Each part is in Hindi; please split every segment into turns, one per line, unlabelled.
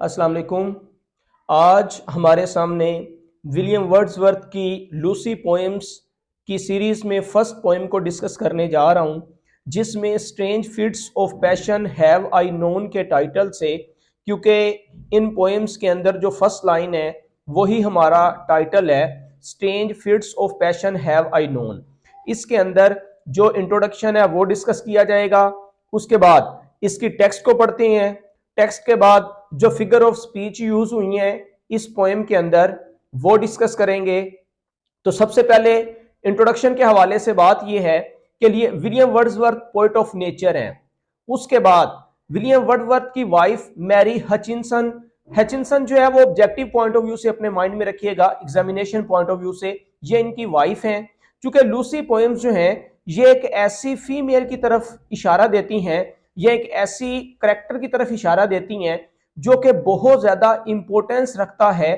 अस्सलाम वालेकुम। आज हमारे सामने विलियम वर्ड्सवर्थ की लूसी पोएम्स की सीरीज में फर्स्ट पोएम को डिस्कस करने जा रहा हूं, जिसमें strange fits of passion have I known के टाइटल से, क्योंकि इन पोएम्स के अंदर जो फर्स्ट लाइन है वही हमारा टाइटल है, strange fits of passion have I known. इसके अंदर जो इंट्रोडक्शन है वो डिस्कस किया जाएगा, उसके बाद इसकी टेक्स्ट को पढ़ते हैं, टेक्स्ट के बाद जो फिगर ऑफ स्पीच यूज हुई है इस पोएम के अंदर वो डिस्कस करेंगे। तो सबसे पहले इंट्रोडक्शन के हवाले से बात यह है कि लिए William Wordsworth poet of nature हैं। उसके बाद विलियम वर्ड्सवर्थ की वाइफ मैरी हचिनसन, हचिनसन जो है वो ऑब्जेक्टिव पॉइंट ऑफ व्यू से अपने माइंड में रखिएगा, एग्जामिनेशन पॉइंट ऑफ व्यू से ये इनकी वाइफ हैं। चूंकि लूसी पोएम्स जो हैं ये एक ऐसी फीमेल की तरफ इशारा देती हैं, ये एक ऐसी करेक्टर की तरफ इशारा देती हैं जो कि बहुत ज्यादा इंपॉर्टेंस रखता है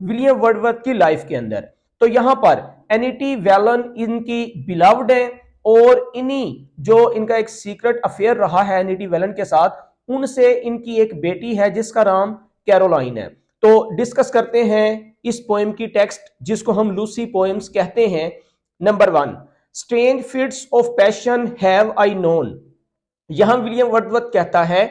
विलियम वर्ड्सवर्थ की लाइफ के अंदर। तो यहां पर एनिटी वेलन इनकी बिलव्ड है और इन्हीं जो इनका एक सीक्रेट अफेयर रहा है एनिटी वेलन के साथ, उनसे इनकी एक बेटी है जिसका नाम कैरोलाइन है। तो डिस्कस करते हैं इस पोएम की टेक्स्ट जिसको हम लूसी पोएम्स कहते हैं। Number 1, strange fits of passion have I known. यहां विलियम वर्ड्सवर्थ कहता है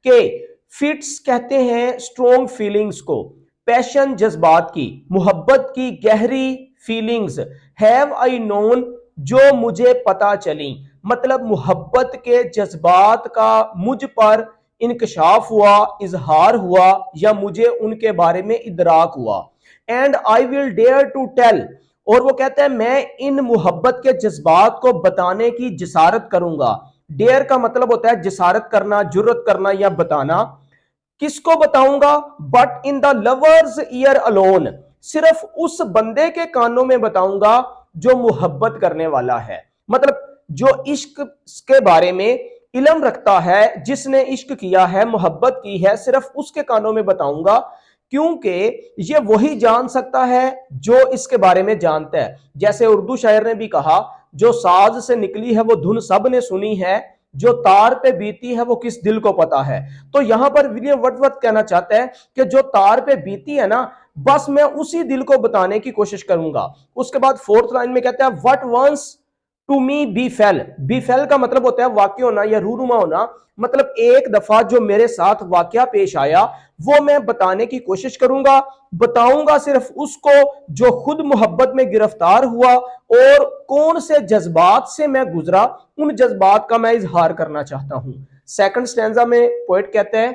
कि फिट्स कहते हैं स्ट्रॉन्ग फीलिंग्स को, पैशन जज्बात की, मोहब्बत की गहरी फीलिंग्स, हैव आई नोन जो मुझे पता चली, मतलब मोहब्बत के जज्बात का मुझ पर इंकशाफ हुआ, इजहार हुआ या मुझे उनके बारे में इदराक हुआ। And I will dare to tell, और वो कहता है मैं इन मोहब्बत के जज्बात को बताने की जिसारत करूंगा। डेयर का मतलब होता है जिसारत करना, जुर्रत करना या बताना। किसको बताऊंगा? But in the lovers year alone, सिर्फ उस बंदे के कानों में बताऊंगा जो मोहब्बत करने वाला है, मतलब जो इश्क के बारे में इल्म रखता है, जिसने इश्क किया है, मोहब्बत की है, सिर्फ उसके कानों में बताऊंगा, क्योंकि ये वही जान सकता है जो इसके बारे में जानता है। जैसे उर्दू शायर ने भी कहा, जो साज से निकली है वो धुन सब ने सुनी है, जो तार पे बीती है वो किस दिल को पता है। तो यहां पर विलियम वर्ड्सवर्थ कहना चाहता है कि जो तार पे बीती है ना, बस मैं उसी दिल को बताने की कोशिश करूंगा। उसके बाद फोर्थ लाइन में कहता है what once to me befell. Befell का मतलब होता है वाक्य होना या रूनुमा होना, मतलब एक दफा जो मेरे साथ वाकया पेश आया वो मैं बताने की कोशिश करूंगा, बताऊंगा सिर्फ उसको जो खुद मोहब्बत में गिरफ्तार हुआ और कौन से जज्बात से मैं गुजरा, उन जज्बात का मैं इजहार करना चाहता हूं। सेकंड स्टैंजा में पोएट कहते हैं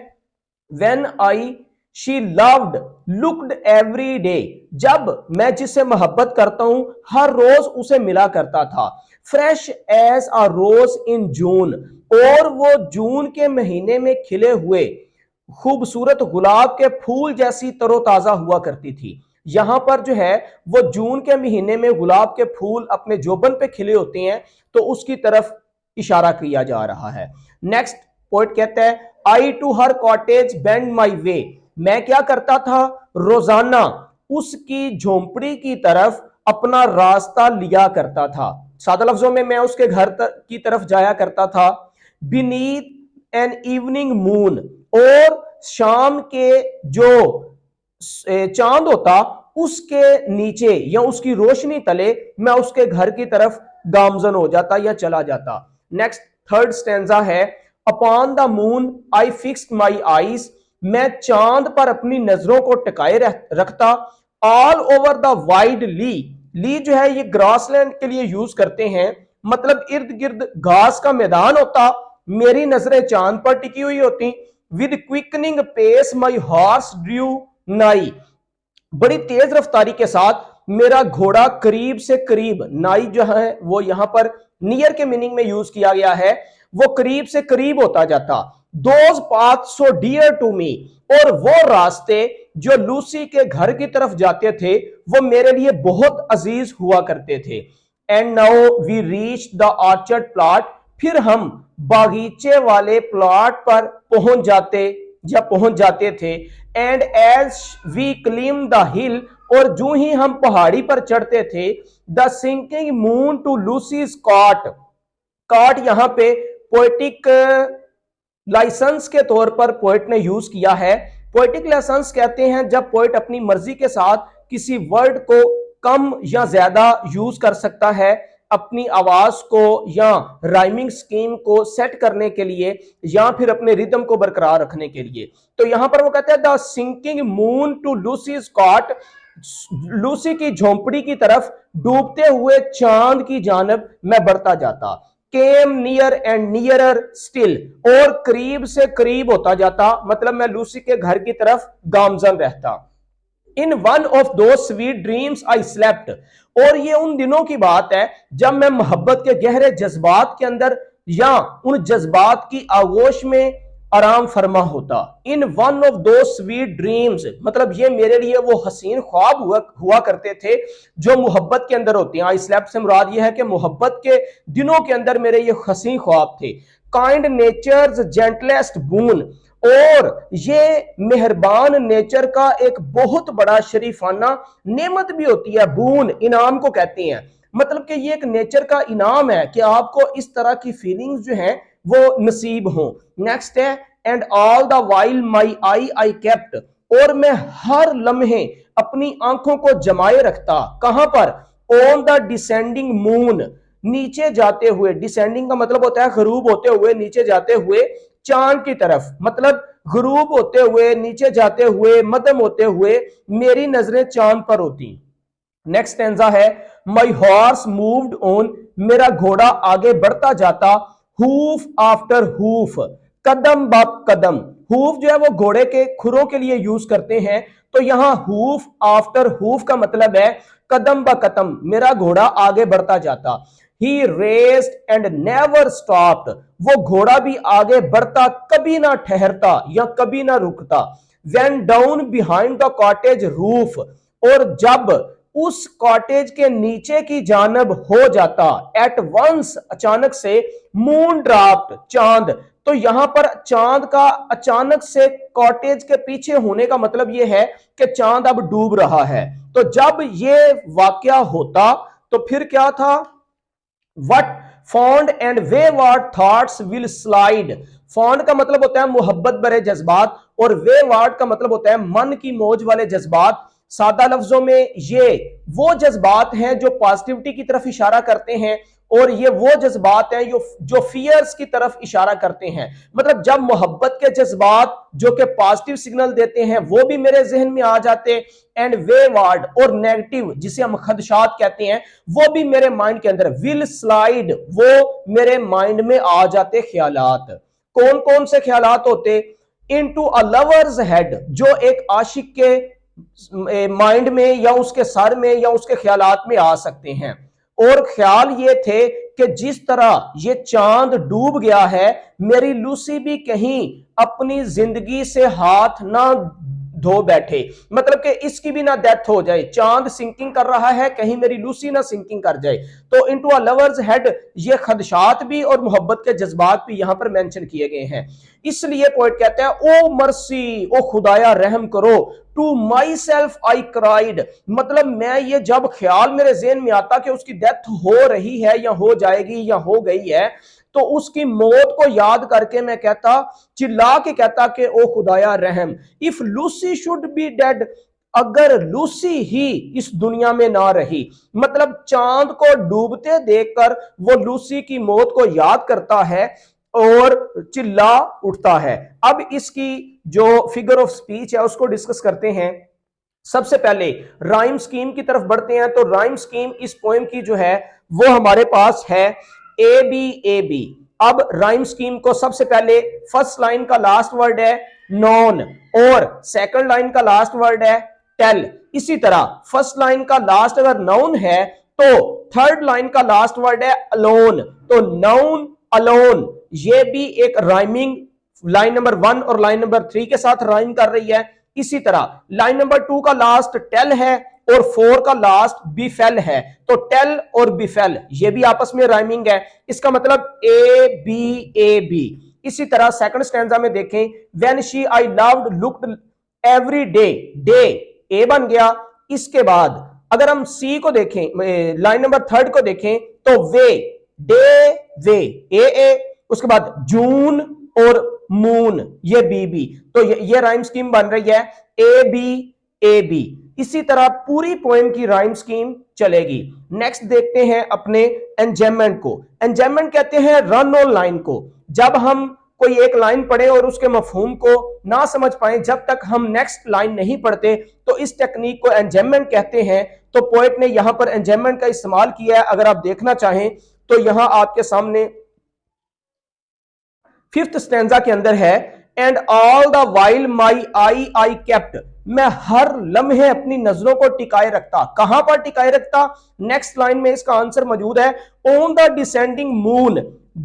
when I she loved looked every day, जब मैं जिससे मोहब्बत करता हूं हर रोज उसे मिला करता था। फ्रेश एज अ रोज इन जून, और वो जून के महीने में खिले हुए खूबसूरत गुलाब के फूल जैसी तरोताजा हुआ करती थी। यहां पर जो है वो जून के महीने में गुलाब के फूल अपने जोबन पे खिले होते हैं, तो उसकी तरफ इशारा किया जा रहा है। नेक्स्ट पोएट कहता है आई टू हर कॉटेज बेंड माई वे, मैं क्या करता था रोजाना उसकी झोंपड़ी की तरफ अपना रास्ता लिया करता था। सादा लफ्जों में मैं उसके घर की तरफ जाया करता था। बीनीथ एन इवनिंग मून, और शाम के जो चांद होता उसके नीचे या उसकी रोशनी तले मैं उसके घर की तरफ गामजन हो जाता या चला जाता। नेक्स्ट थर्ड स्टैंजा है upon the moon I fixed my eyes, मैं चांद पर अपनी नजरों को टिकाए रखता। ऑल ओवर द वाइड ली, ली जो है ये ग्रासलैंड के लिए यूज करते हैं, मतलब इर्द गिर्द घास का मैदान होता, मेरी नजरें चांद पर टिकी हुई होती। With quickening pace my horse drew nigh, बड़ी तेज रफ्तारी के साथ मेरा घोड़ा करीब से करीब, नाई जो है वो यहां पर नियर के मीनिंग में यूज किया गया है, वो करीब से करीब होता जाता। Those paths so dear to me, और वो रास्ते जो लूसी के घर की तरफ जाते थे वो मेरे लिए बहुत अजीज हुआ करते थे। And now we reach the orchard plot, फिर हम बागीचे वाले प्लॉट पर पहुंच जाते थे। And as we climb the hill, और जो ही हम पहाड़ी पर चढ़ते थे, the sinking moon to Lucy's cot, cot यहां पे पोएटिक लाइसेंस के तौर पर पोएट ने यूज किया है। पोएटिक लाइसेंस कहते हैं जब पोएट अपनी मर्जी के साथ किसी वर्ड को कम या ज्यादा यूज कर सकता है अपनी आवाज को या राइमिंग स्कीम को सेट करने के लिए या फिर अपने रिदम को बरकरार रखने के लिए। तो यहां पर वो कहते हैं the sinking moon to Lucy's cot, Lucy की झोंपड़ी की तरफ डूबते हुए चांद की जानब मैं बढ़ता जाता। Came near and nearer still, और करीब से करीब होता जाता, मतलब मैं लूसी के घर की तरफ गामजन रहता। इन वन ऑफ दो स्वीट ड्रीम्स आई स्लेप्ट, और ये उन दिनों की बात है जब मैं मोहब्बत के गहरे जज्बात के अंदर या उन जज्बात की आगोश में आराम फरमा होता। इन वन ऑफ दो स्वीट ड्रीम्स, मतलब ये मेरे लिए वो हसीन ख्वाब हुआ करते थे जो मोहब्बत के अंदर होते हैं। आई स्लेप्ट से मुराद ये है कि मोहब्बत के दिनों के अंदर मेरे ये हसीन ख्वाब थे। काइंड नेचर्स जेंटलेस्ट बून, और ये मेहरबान नेचर का एक बहुत बड़ा शरीफाना नेमत भी होती है। बून इनाम को कहते हैं, मतलब कि ये एक नेचर का इनाम है कि आपको इस तरह की फीलिंग्स जो हैं वो नसीब हो। नेक्स्ट है and all the while my I kept, और मैं हर लम्हे अपनी आंखों को जमाए रखता। कहां पर? ऑन द डिसेंडिंग मून, नीचे जाते हुए। डिसेंडिंग का मतलब होता है गरूब होते हुए, नीचे जाते हुए चांद की तरफ, मतलब गरूब होते हुए, नीचे जाते हुए, मध्यम होते हुए मेरी नजरें चांद पर होती। नेक्स्ट स्टैंजा है माई हॉर्स मूव्ड ऑन, मेरा घोड़ा आगे बढ़ता जाता। हूफ आफ्टर हूफ, कदम ब कदम। हूफ जो है वो घोड़े के खुरों के लिए यूज करते हैं, तो यहां हूफ आफ्टर हूफ का मतलब है कदम ब कदम मेरा घोड़ा आगे बढ़ता जाता। He raced and never stopped, वो घोड़ा भी आगे बढ़ता, कभी ना ठहरता या कभी ना रुकता। Went down behind the cottage roof, और जब उस कॉटेज के नीचे की जानब हो जाता। At once, अचानक से। मून ड्रॉप्ड, चांद। तो यहां पर चांद का अचानक से कॉटेज के पीछे होने का मतलब यह है कि चांद अब डूब रहा है। तो जब ये वाकया होता तो फिर क्या था? What fond and wayward thoughts will slide, fond का मतलब होता है मोहब्बत भरे जज्बात, और वेवार्ड का मतलब होता है मन की मौज वाले जज्बात। सादा लफ्जों में ये वो जज्बात हैं जो पॉजिटिविटी की तरफ इशारा करते हैं, और ये वो जज्बात हैं जो फियर्स की तरफ इशारा करते हैं। मतलब जब मोहब्बत के जज्बात जो कि पॉजिटिव सिग्नल देते हैं वो भी मेरे जहन में आ जाते, एंड वेवार्ड और नेगेटिव जिसे हम खदशात कहते हैं वो भी मेरे माइंड के अंदर। विल स्लाइड, वो मेरे माइंड में आ जाते ख्यालात। कौन कौन से ख्यालात होते? इनटू अ लवर्स हेड, जो एक आशिक के माइंड में या उसके सर में या उसके ख्यालात में आ सकते हैं। और ख्याल ये थे कि जिस तरह ये चांद डूब गया है, मेरी लूसी भी कहीं अपनी जिंदगी से हाथ ना धो बैठे, मतलब कि इसकी भी ना डेथ हो जाए। चांद सिंकिंग कर रहा है, कहीं मेरी लूसी ना सिंकिंग कर जाए। तो इनटू अ लवर्स हेड, ये खदशात भी और मोहब्बत के जज्बात भी यहां पर मेंशन किए गए हैं। इसलिए पोएट कहते हैं ओ मर्सी, ओ खुदाया रहम करो। To myself I cried, मतलब मैं ये जब ख्याल मेरे जेहन में आता कि उसकी डेथ हो रही है या हो जाएगी या हो गई है, तो उसकी मौत को याद करके मैं कहता, चिल्ला के कहता कि ओ खुदाया रहम। If Lucy should be dead, अगर लूसी ही इस दुनिया में ना रही, मतलब चांद को डूबते देखकर वो लूसी की मौत को याद करता है और चिल्ला उठता है। अब इसकी जो फिगर ऑफ स्पीच है उसको डिस्कस करते हैं। सबसे पहले राइम स्कीम की तरफ बढ़ते हैं। तो राइम स्कीम इस पोएम की जो है वो हमारे पास है ए बी। अब राइम स्कीम को सबसे पहले फर्स्ट लाइन का लास्ट वर्ड है नॉन, और सेकंड लाइन का लास्ट वर्ड है टेल। इसी तरह फर्स्ट लाइन का लास्ट अगर नाउन है तो थर्ड लाइन का लास्ट वर्ड है अलोन। तो नाउन अलोन, ये भी एक राइमिंग लाइन नंबर 1 और लाइन नंबर 3 के साथ राइम कर रही है। इसी तरह लाइन नंबर 2 का लास्ट टेल है और 4 का लास्ट बिफेल है। तो टेल और बिफेल ये भी आपस में राइमिंग है। इसका मतलब ए बी। इसी तरह सेकंड स्टैंजा में देखें, when she I loved looked every day, day ए बन गया। इसके बाद अगर हम सी को देखें, लाइन नंबर 3 को देखें, तो वे, डे वे ए। उसके बाद जून और मून, ये बी बी, तो ये राइम स्कीम बन रही है ए बी। इसी तरह पूरी पोएम की राइम स्कीम चलेगी। नेक्स्ट देखते हैं अपने एंजाइममेंट को। एंजाइममेंट कहते हैं रन ऑन लाइन को। जब हम कोई एक लाइन पढ़े और उसके मफहूम को ना समझ पाए, जब तक हम नेक्स्ट लाइन नहीं पढ़ते, तो इस टेक्निक को एंजाइममेंट कहते हैं। तो पोएट ने यहां पर एंजाइममेंट का इस्तेमाल किया है। अगर आप देखना चाहें तो यहां आपके सामने 5th स्टैंजा के अंदर है, and all the while my I kept, मैं हर लम्हे अपनी नजरों को टिकाए रखता। कहां पर टिकाए रखता? नेक्स्ट लाइन में इसका आंसर मौजूद है, ऑन द डिसेंडिंग मून,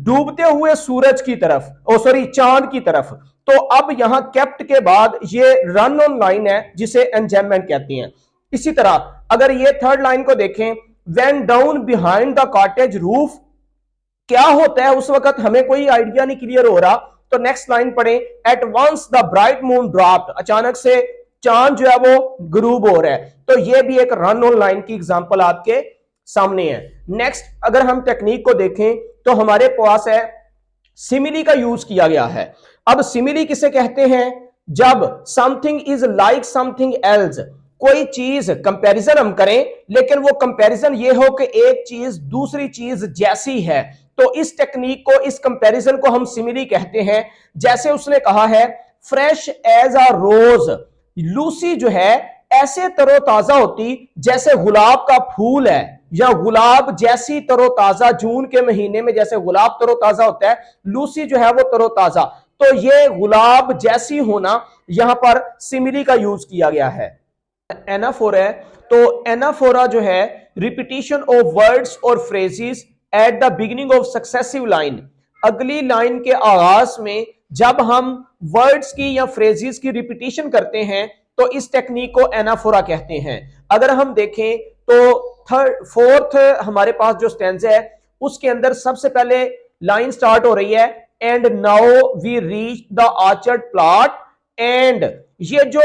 डूबते हुए सूरज की तरफ, चांद की तरफ। तो अब यहां केप्ट के बाद ये रन ऑन लाइन है जिसे एंजाइममेंट कहती हैं। इसी तरह अगर ये थर्ड लाइन को देखें, when down behind the cottage roof, क्या होता है उस वक्त हमें कोई आइडिया नहीं क्लियर हो रहा। तो नेक्स्ट लाइन पढ़े, at once the bright moon dropped, अचानक से चांद जो है वो गुरूब हो रहा है। तो ये भी एक रन ऑन लाइन की एग्जांपल आपके सामने है। नेक्स्ट अगर हम टेक्निक को देखें तो हमारे पास है सिमिली का यूज किया गया है। अब सिमिली किसे कहते हैं? जब something is like something else, कोई चीज कंपैरिजन हम करें लेकिन वो कंपैरिजन ये हो कि एक चीज दूसरी चीज जैसी है, तो इस टेक्निक को, इस कंपैरिजन को हम सिमिली कहते हैं। जैसे उसने कहा है, fresh as a rose, Lucy जो है ऐसे तरोताजा होती जैसे गुलाब का फूल है, या गुलाब जैसी तरोताजा, जून के महीने में जैसे गुलाब तरोताजा होता है, लूसी जो है वो तरोताजा। तो ये गुलाब जैसी होना, यहां पर सिमिली का यूज किया गया है। एनाफोरा है, तो एनाफोरा जो है रिपीटिशन ऑफ वर्ड्स और phrases at the beginning of successive line, अगली लाइन के आगाज में जब हम वर्ड्स की या फ्रेजेस की रिपीटिशन करते हैं तो इस टेक्निक को एनाफोरा कहते हैं। अगर हम देखें तो फोर्थ हमारे पास जो स्टैंजा है उसके अंदर सबसे पहले लाइन स्टार्ट हो रही है, and now we reach the orchard plot, and ये जो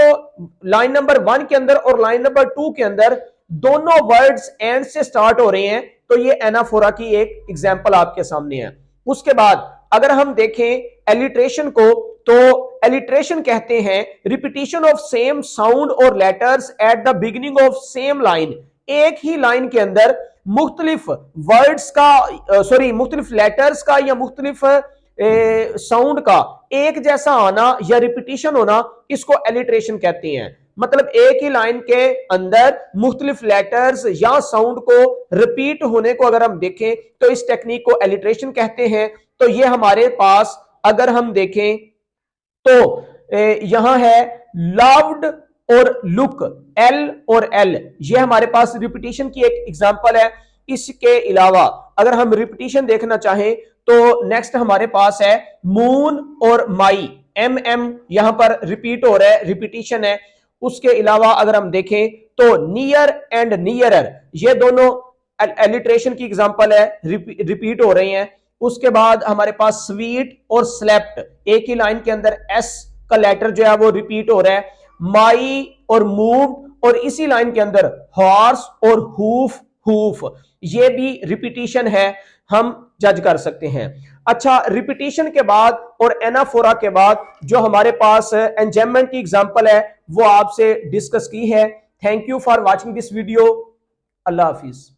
लाइन नंबर 1 के अंदर और लाइन नंबर 2 के अंदर दोनों वर्ड्स एंड से स्टार्ट हो रहे हैं, तो ये एनाफोरा की एक एग्जांपल आपके सामने है। उसके बाद अगर हम देखें एलिट्रेशन को, तो एलिट्रेशन कहते हैं रिपीटिशन ऑफ सेम साउंड और letters at the beginning of same line, एक ही लाइन के अंदर मुख्तलिफ वर्ड्स का मुख्तलिफ लेटर्स का या मुख्तलिफ साउंड का एक जैसा आना या रिपीटिशन होना, इसको एलिट्रेशन कहते हैं। मतलब एक ही लाइन के अंदर मुख्तलिफ लेटर्स या साउंड को रिपीट होने को अगर हम देखें तो इस टेक्निक को एलिट्रेशन कहते हैं। तो ये हमारे पास अगर हम देखें तो यहां है लव्ड और लुक, एल और एल, ये हमारे पास रिपीटिशन की एक एग्जांपल है। इसके अलावा अगर हम रिपीटिशन देखना चाहें तो नेक्स्ट हमारे पास है मून और माई, एम एम यहां पर रिपीट हो रहा है, रिपीटिशन है। उसके अलावा अगर हम देखें तो नियर एंड नियरर, ये दोनों एलिट्रेशन की एग्जांपल है, रिपीट हो रहे हैं। उसके बाद हमारे पास स्वीट और स्लेप्ट, एक ही लाइन के अंदर एस का लेटर जो है वो रिपीट हो रहा है। माई और मूव, और इसी लाइन के अंदर हॉर्स और हूफ, ये भी रिपीटिशन है, हम जज कर सकते हैं। अच्छा, रिपीटिशन के बाद और एनाफोरा के बाद जो हमारे पास एंजाइममेंट की एग्जांपल है वो आपसे डिस्कस की है। Thank you for watching this video. Allah Hafiz.